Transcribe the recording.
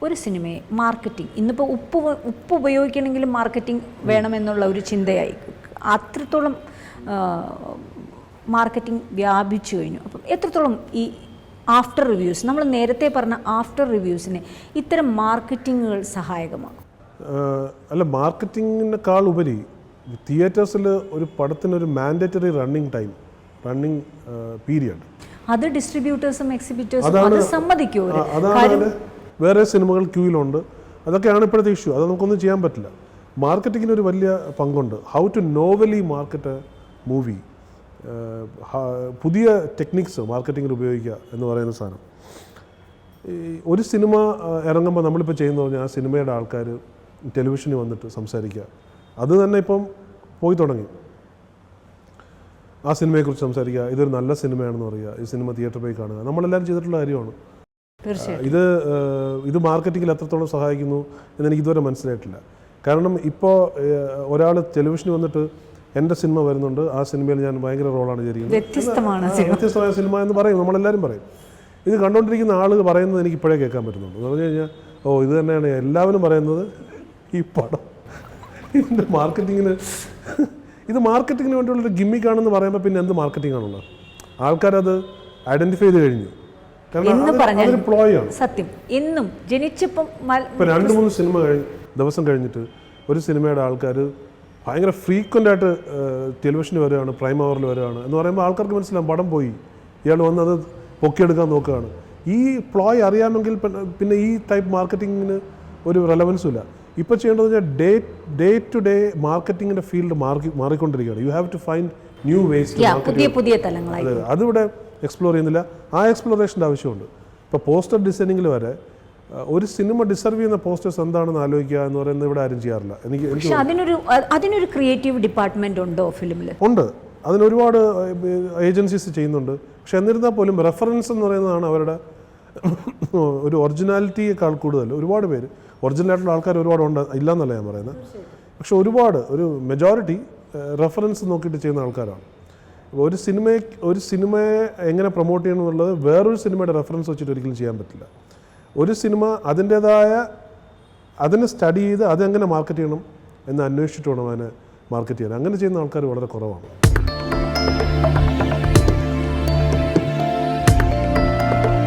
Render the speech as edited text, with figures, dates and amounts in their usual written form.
ഒരു സിനിമയെ മാർക്കറ്റിംഗ് ഇന്നിപ്പോൾ ഉപ്പ് ഉപയോഗിക്കണമെങ്കിലും മാർക്കറ്റിംഗ് വേണമെന്നുള്ള ഒരു ചിന്തയായി അത്രത്തോളം മാർക്കറ്റിംഗ് വ്യാപിച്ചു കഴിഞ്ഞു. അപ്പം എത്രത്തോളം ഈ ആഫ്റ്റർ റിവ്യൂസ്, നമ്മൾ നേരത്തെ പറഞ്ഞ ആഫ്റ്റർ റിവ്യൂസിന് ഇത്തരം മാർക്കറ്റിങ്ങുകൾ സഹായകമാണ്? അല്ല, മാർക്കറ്റിങ്ങിനേക്കാൾ ഉപരി തിയേറ്റേഴ്സിൽ ഒരു പടത്തിനൊരു മാൻഡേറ്ററി റണ്ണിങ് പീരിയഡ്, അത് ഡിസ്ട്രിബ്യൂട്ടേഴ്സും എക്സിബിറ്റേഴ്സും അത് സമ്മതിക്കുമോ? അതാണ്. വേറെ സിനിമകൾ ക്യൂയിലുണ്ട്, അതൊക്കെയാണ് ഇപ്പോഴത്തെ ഇഷ്യൂ. അത് നമുക്കൊന്നും ചെയ്യാൻ പറ്റില്ല. മാർക്കറ്റിങ്ങിന് ഒരു വലിയ പങ്കുണ്ട്. ഹൗ ടു നോവലി മാർക്കറ്റ് മൂവി, പുതിയ ടെക്നിക്സ് മാർക്കറ്റിങ്ങിൽ ഉപയോഗിക്കുക എന്ന് പറയുന്ന സാധനം. ഈ ഒരു സിനിമ ഇറങ്ങുമ്പോൾ നമ്മളിപ്പോൾ ചെയ്യുന്ന പറഞ്ഞാൽ ആ സിനിമയുടെ ആൾക്കാർ ടെലിവിഷനിൽ വന്നിട്ട് സംസാരിക്കുക, അത് തന്നെ ഇപ്പം പോയി തുടങ്ങി. ആ സിനിമയെക്കുറിച്ച് സംസാരിക്കുക, ഇതൊരു നല്ല സിനിമയാണെന്ന് പറയുക, ഈ സിനിമ തിയേറ്ററിൽ പോയി കാണുക, നമ്മളെല്ലാവരും ചെയ്തിട്ടുള്ള കാര്യമാണ്. ഇത് മാർക്കറ്റിങ്ങിൽ എത്രത്തോളം സഹായിക്കുന്നു എന്നെനിക്ക് ഇതുവരെ മനസ്സിലായിട്ടില്ല. കാരണം ഇപ്പോൾ ഒരാൾ ടെലിവിഷനിൽ വന്നിട്ട് എൻ്റെ സിനിമ വരുന്നുണ്ട്, ആ സിനിമയിൽ ഞാൻ ഭയങ്കര റോളാണ് ചെയ്തിരിക്കുന്നത്, വ്യത്യസ്തമായ സിനിമ എന്ന് പറയും, നമ്മളെല്ലാവരും പറയും. ഇത് കണ്ടുകൊണ്ടിരിക്കുന്ന ആൾ പറയുന്നത് എനിക്ക് ഇപ്പോഴേ കേൾക്കാൻ പറ്റുന്നുണ്ട്. എന്ന് പറഞ്ഞു കഴിഞ്ഞാൽ ഇത് തന്നെയാണ് എല്ലാവരും പറയുന്നത്, ഈ പടം ഇതിൻ്റെ ഇത് മാർക്കറ്റിങ്ങിന് വേണ്ടിയുള്ളൊരു ഗിമ്മിക്കാണെന്ന് പറയുമ്പോൾ പിന്നെ എന്ത് മാർക്കറ്റിംഗ് ആണുള്ളത്? ആൾക്കാരത് ഐഡൻറ്റിഫൈ ചെയ്ത് കഴിഞ്ഞു. കാരണം പ്ലോയാണ്. സത്യം എന്നും ജനിച്ചപ്പം ഇപ്പോൾ 2-3 സിനിമ ദിവസം കഴിഞ്ഞിട്ട് ഒരു സിനിമയുടെ ആൾക്കാർ ഭയങ്കര ഫ്രീക്വൻ്റ് ആയിട്ട് ടെലിവിഷനിൽ വരികയാണ്, പ്രൈം അവറിൽ വരികയാണ് എന്ന് പറയുമ്പോൾ ആൾക്കാർക്ക് മനസ്സിലാവും പടം പോയി, ഇയാൾ വന്ന് അത് പൊക്കിയെടുക്കാൻ നോക്കുകയാണ്. ഈ പ്ലോയ് അറിയാമെങ്കിൽ പിന്നെ ഈ ടൈപ്പ് മാർക്കറ്റിങ്ങിന് ഒരു റെലവൻസും ഇല്ല. ഇപ്പോൾ ചെയ്യേണ്ടത് വെച്ചാൽ ഡേ ടു ഡേ മാർക്കറ്റിങ്ങിൻ്റെ ഫീൽഡ് മാറിക്കൊണ്ടിരിക്കുകയാണ്. You have to find new ways. പുതിയ തലങ്ങളായി അതിവിടെ എക്സ്പ്ലോർ ചെയ്യുന്നില്ല. ആ എക്സ്പ്ലോറേഷൻ്റെ ആവശ്യമുണ്ട്. ഇപ്പോൾ പോസ്റ്റർ ഡിസൈനിങ്ങിൽ വരെ ഒരു സിനിമ ഡിസർവ് ചെയ്യുന്ന പോസ്റ്റേഴ്സ് എന്താണെന്ന് ആലോചിക്കുക എന്ന് പറയുന്നത് ഇവിടെ ആരും ചെയ്യാറില്ല. അതിനൊരു ക്രിയേറ്റീവ് ഡിപ്പാർട്ട്മെന്റ് ഉണ്ടോ ഫിലിമിൽ? ഉണ്ട്, അതിനൊരുപാട് ഏജൻസീസ് ചെയ്യുന്നുണ്ട്. പക്ഷെ എന്നിരുന്നാൽ പോലും റെഫറൻസ് എന്ന് പറയുന്നതാണ് അവരുടെ ഒരു ഒറിജിനാലിറ്റിയേക്കാൾ കൂടുതൽ. ഒരുപാട് പേര് ഒറിജിനലായിട്ടുള്ള ആൾക്കാർ ഒരുപാട് ഉണ്ട്, ഇല്ലയെന്നല്ല ഞാൻ പറയുന്നത്. പക്ഷെ ഒരു മെജോറിറ്റി റെഫറൻസ് നോക്കിയിട്ട് ചെയ്യുന്ന ആൾക്കാരാണ്. ഒരു സിനിമയെ എങ്ങനെ പ്രൊമോട്ട് ചെയ്യണം എന്നുള്ളത് വേറൊരു സിനിമയുടെ റെഫറൻസ് വെച്ചിട്ട് ഒരിക്കലും ചെയ്യാൻ പറ്റില്ല. ഒരു സിനിമ അതിനെ സ്റ്റഡി ചെയ്ത് അതെങ്ങനെ മാർക്കറ്റ് ചെയ്യണം എന്ന് അന്വേഷിച്ചിട്ട് വേണം അതിനെ മാർക്കറ്റ് ചെയ്യാൻ. അങ്ങനെ ചെയ്യുന്ന ആൾക്കാർ വളരെ കുറവാണ്.